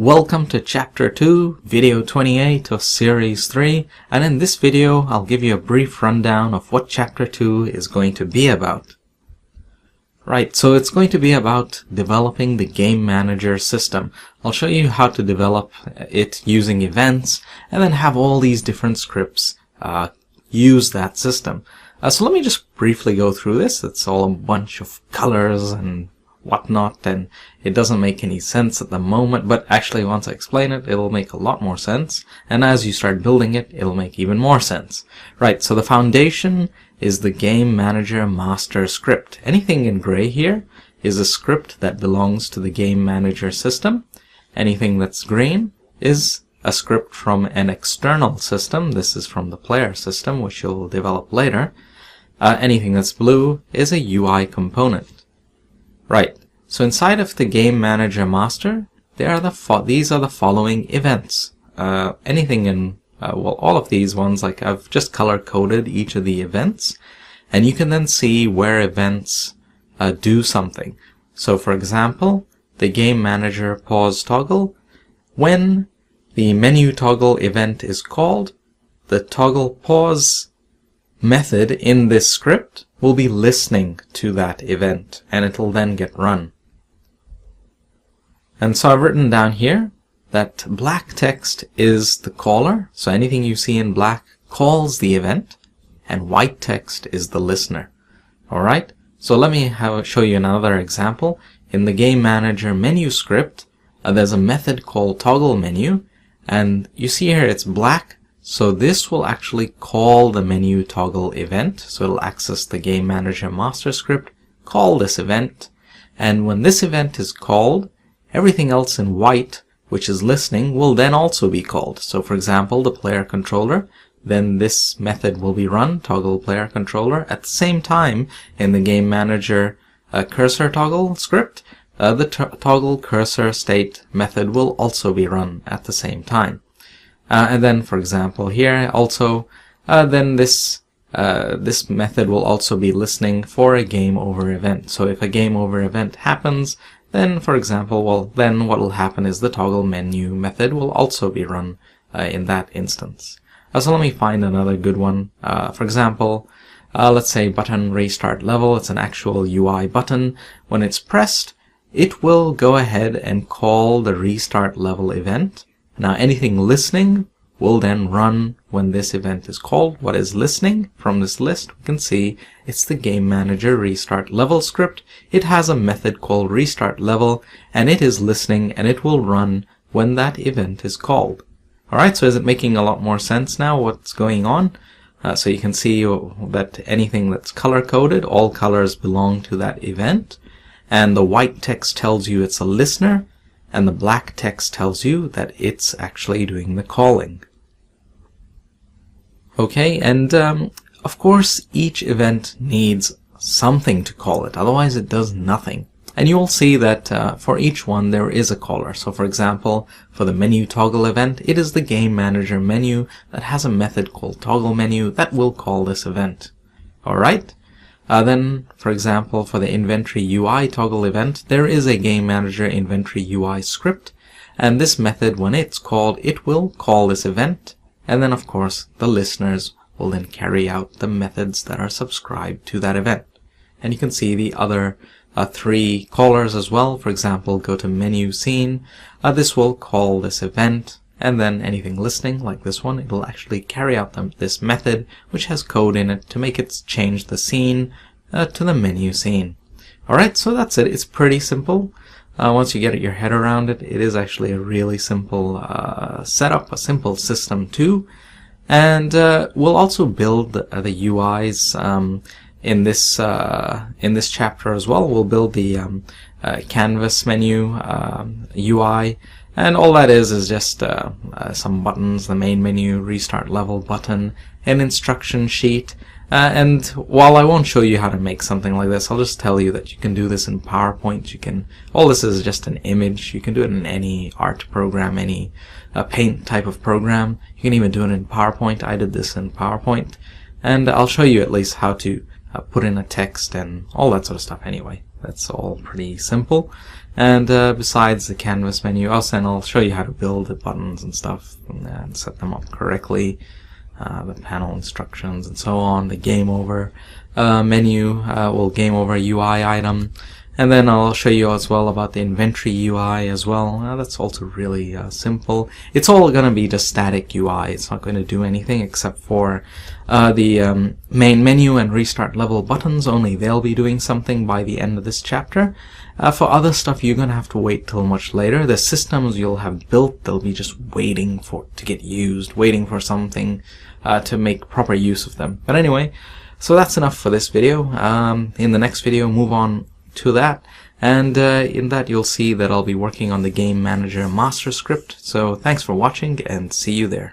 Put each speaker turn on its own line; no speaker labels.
Welcome to Chapter 2, Video 28 of Series 3, and in this video I'll give you a brief rundown of what Chapter 2 is going to be about. Right, so it's going to be about developing the game manager system. I'll show you how to develop it using events, and then have all these different scripts use that system. So let me just briefly go through this. It's all a bunch of colors and whatnot, and it doesn't make any sense at the moment, but actually once I explain it, it'll make a lot more sense, and as you start building it, it'll make even more sense. Right, so the foundation is the game manager master script. Anything in gray here is a script that belongs to the game manager system. Anything that's green is a script from an external system. This is from the player system, which you'll develop later. Anything that's blue is a UI component. Right, so inside of the Game Manager Master, these are the following events. Anything in, well, all of these ones, like I've just color-coded each of the events, and you can then see where events do something. So for example, the Game Manager pause toggle, when the menu toggle event is called, the toggle pause method in this script will be listening to that event, and it'll then get run. And so I've written down here that black text is the caller, so anything you see in black calls the event, and white text is the listener. Alright, so let me show you another example. In the Game Manager menu script, there's a method called toggle menu, and you see here it's black. So this will actually call the menu toggle event. So it'll access the Game Manager master script, call this event, and when this event is called, everything else in white, which is listening, will then also be called. So for example, the player controller, then this method will be run, toggle player controller. At the same time, in the Game Manager cursor toggle script, the toggle cursor state method will also be run at the same time. And then, for example, here also, then this method will also be listening for a game over event. So if a game over event happens, then, for example, well, then what will happen is the toggle menu method will also be run in that instance. So let me find another good one. For example, let's say button restart level. It's an actual UI button. When it's pressed, it will go ahead and call the restart level event. Now anything listening will then run when this event is called. What is listening? From this list we can see it's the Game Manager restart level script. It has a method called restart level, and it is listening, and it will run when that event is called. Alright, so is it making a lot more sense now what's going on? So you can see that anything that's color coded, all colors belong to that event, and the white text tells you it's a listener, and the black text tells you that it's actually doing the calling. Okay, and of course each event needs something to call it, otherwise it does nothing. And you will see that for each one there is a caller. So for example, for the menu toggle event, it is the Game Manager menu that has a method called toggle menu that will call this event. Alright? Then, for example, for the inventory UI toggle event, there is a Game Manager inventory UI script, and this method, when it's called, it will call this event, and then of course the listeners will then carry out the methods that are subscribed to that event. And you can see the other three callers as well. For example, go to menu scene, this will call this event, and then anything listening, like this one, it will actually carry out this method, which has code in it to make it change the scene to the menu scene. Alright, so that's it. It's pretty simple. Once you get your head around it, it is actually a really simple setup, a simple system too. And we'll also build the UIs in this chapter as well. We'll build the canvas menu UI. And all that is just some buttons, the main menu, restart level button, an instruction sheet. And while I won't show you how to make something like this, I'll just tell you that you can do this in PowerPoint. All this is just an image. You can do it in any art program, any paint type of program. You can even do it in PowerPoint. I did this in PowerPoint. And I'll show you at least how to put in a text and all that sort of stuff anyway. That's all pretty simple. And besides the canvas menu, I'll show you how to build the buttons and stuff and set them up correctly. The panel instructions and so on. The game over menu will game over UI item. And then I'll show you as well about the inventory UI as well. That's also really simple. It's all going to be just static UI. It's not going to do anything except for the main menu and restart level buttons. Only they'll be doing something by the end of this chapter. For other stuff, you're going to have to wait till much later. The systems you'll have built, they'll be just waiting to get used, waiting for something to make proper use of them. But anyway, so that's enough for this video. In the next video, move on to that, and in that you'll see that I'll be working on the Game Manager master script. So thanks for watching, and see you there.